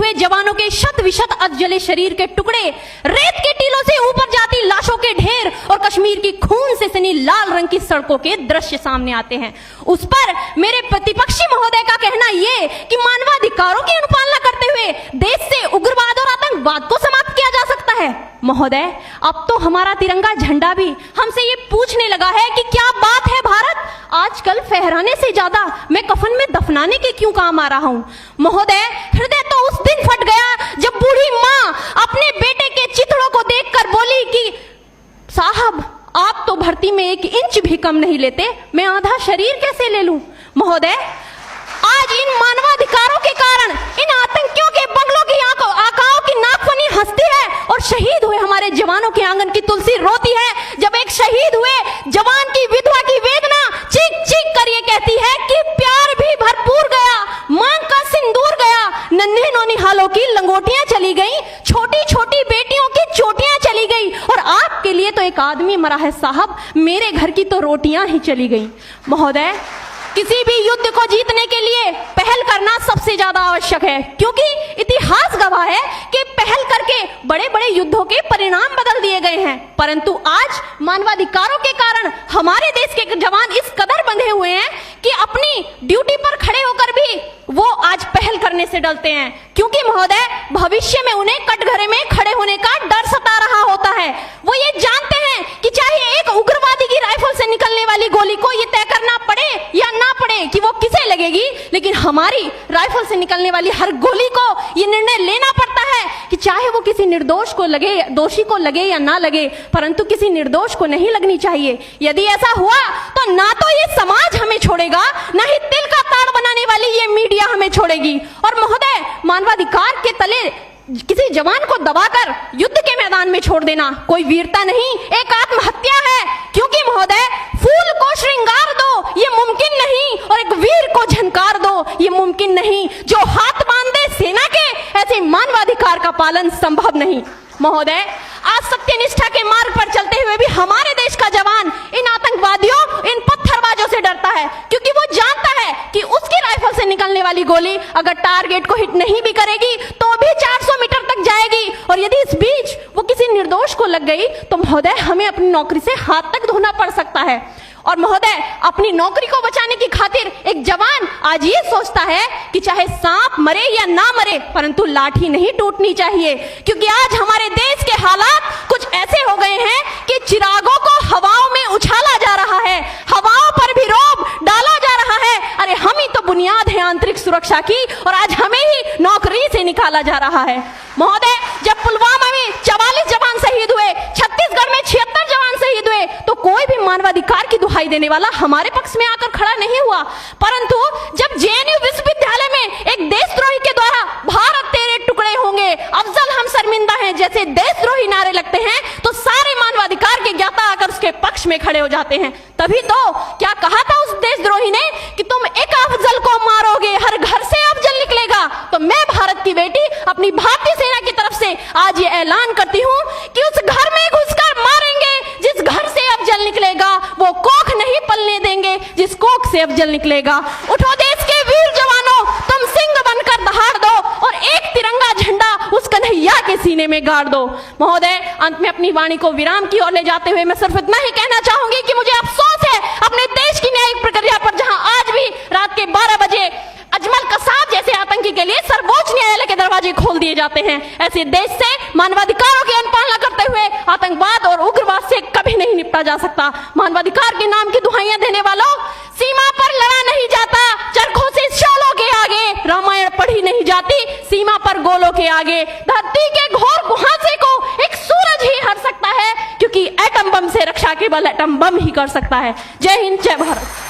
हुए जवानों के शत विशत अधजले शरीर के टुकड़े, रेत के टीलों से ऊपर जाती लाशों के ढेर और कश्मीर की खून से सनी लाल रंग की सड़कों के दृश्य सामने आते हैं। उस पर मेरे प्रतिपक्षी महोदय का कहना ये कि मानवाधिकारों की अनुपालना करते हुए देश से उग्रवाद और आतंकवाद को समाप्त किया जा सकता है। महोदय, अब तो हमारा तिरंगा झंडा भी हमसे ये पूछने लगा है कि क्या बात है भारत, आजकल फहराने से ज्यादा मैं कफन में दफनाने के क्यों काम आ रहा हूं। महोदय, हृदय तो उस दिन फट गया जब बूढ़ी मां अपने बेटे के चिथड़ों को देखकर बोली कि साहब, आप तो भर्ती में 1 इंच भी कम नहीं लेते, मैं आधा शरीर कैसे ले लूं। महोदय, आज इन मानवाधिकारों के कारण इन आतंकियों के बंगलों की आकाओं की नाकफनी हंसती है और शहीद हुए हमारे जवानों के आंगन की तुलसी रोती है। जब एक शहीद हुए जवान की विधवा की वेदना चीख चीख कर ये कहती है कि प्यार भी भरपूर गया, मांग का सिंदूर गया, नन्हे नौनिहालों की लंगोटियां चली गई, छोटी छोटी बेटियों की चोटियां चली गई और आपके लिए तो एक आदमी मरा है साहब, मेरे घर की तो रोटियां ही चली गई। महोदय, किसी भी युद्ध को जीतने के लिए पहल करना सबसे ज्यादा आवश्यक है, क्योंकि इतिहास गवाह है कि पहल करके बड़े बड़े युद्धों के परिणाम बदल दिए गए हैं। परंतु आज मानवाधिकारों के कारण हमारे देश के जवान इस कदर बंधे हुए हैं कि अपनी ड्यूटी पर खड़े होकर भी वो आज पहल करने से डरते हैं, क्योंकि महोदय भविष्य में उन्हें कटघरे में खड़े होने का डर सता रहा होता है। वो ये जानते हैं कि चाहे एक उग्रवादी की राइफल से निकलने वाली गोली को ये तय करना पड़े या ना पड़े कि वो किसे लगेगी, लेकिन हमारी राइफल से निकलने वाली हर गोली को ये निर्णय लेना पड़ता है कि चाहे वो किसी निर्दोष को लगे, दोषी को लगे या ना लगे, परंतु किसी निर्दोष को नहीं लगनी चाहिए। यदि ऐसा हुआ तो ना तो ये समाज हमें छोड़ेगा, ना ही तिल का ताड़ बनाने वाली ये मीडिया हमें छोड़ेगी। और महोदय, मानवाधिकार के तले किसी जवान को दबाकर युद्ध के मैदान में छोड़ देना कोई वीरता नहीं, एक आत्महत्या है। क्योंकि महोदय, फूल को श्रृंगार दो ये मुमकिन नहीं और एक वीर को झनकार दो ये मुमकिन नहीं। जो हाथ बांध दे सेना के, ऐसे मानवाधिकार का पालन संभव नहीं। महोदय, आज सत्यनिष्ठा के मार्ग पर चलते हुए भी हमारे देश का जवान इन आतंकवादियों, इन पत्थरबाजों से डरता है, क्योंकि वो जानता है कि उसकी राइफल से निकलने वाली गोली अगर टारगेट को हिट नहीं भी करेगी तो भी 400 मीटर तक जाएगी, और यदि इस बीच वो किसी निर्दोष को लग गई तो महोदय हमें अपनी नौकरी से हाथ तक धोना पड़ सकता है। और महोदय, अपनी नौकरी को बचाने की खातिर एक जवान आज ये सोचता है कि चाहे सांप मरे या ना मरे, परंतु लाठी नहीं टूटनी चाहिए, क्योंकि आज हमारे देश के हालात कुछ ऐसे हो गए हैं कि चिरागों को हवाओं में उछाला जा रहा है, हवाओं पर भी रोब डाला जा रहा है। अरे हम ही तो बुनियाद है आंतरिक सुरक्षा की, और आज हमें ही नौकरी से निकाला जा रहा है। महोदय, जब पुलवामा में 44 जवान शहीद हुए, छत्तीसगढ़ में 76 जवान शहीद हुए, तो कोई भी मानवाधिकार की दुहाई देने वाला हमारे पक्ष में आकर खड़ा नहीं हुआ। परंतु जब जेएनयू विश्वविद्यालय में एक देशद्रोही के द्वारा भारत तेरे टुकड़े होंगे, अफजल हम शर्मिंदा हैं जैसे देशद्रोही नारे लगते हैं, तो सारे मानवाधिकार के ज्ञाता आकर उसके पक्ष में खड़े हो जाते हैं। तभी तो क्या कहा था उस देशद्रोही ने कि तुम एक अफजल को मारोगे हर घर से अफजल निकलेगा। तो मैं भारत की बेटी अपनी भारतीय सेना की तरफ से आज ये ऐलान करती हूँ कि उस घर में घुसकर मारेंगे जिस घर से अफजल निकलेगा, वो कोख नहीं पलने देंगे जिस कोख से अफजल निकलेगा। उठो देश के वीर जवानों, तुम सिंह बनकर दहाड़ दो और एक तिरंगा झंडा उस कन्हैया के सीने में गाड़ दो। महोदय, अंत में अपनी वाणी को विराम की ओर ले जाते हुए मैं सिर्फ इतना ही कहना चाहूंगी कि मुझे अफसोस है अपने देश की न्यायिक प्रक्रिया पर, जहां आज भी रात के 12 बजे अजमल कसाब जैसे आतंकी के लिए सर्वोच्च न्यायालय के दरवाजे खोल दिए जाते हैं। ऐसे देश से मानवाधिकारों की अनुपालना करते हुए आतंकवाद और उग्रवाद से कभी नहीं निपटा जा सकता। मानवाधिकार के नाम की दुहाइयां देने वालों, सीमा पर लड़ा नहीं जाता चरखों से शोलों के आगे, रामायण पढ़ी नहीं जाती सीमा पर गोलों के आगे। धरती के घोर कुहासे को एक सूरज ही हर सकता है, क्योंकि एटम बम से रक्षा केवल एटम बम ही कर सकता है। जय हिंद, जय भारत।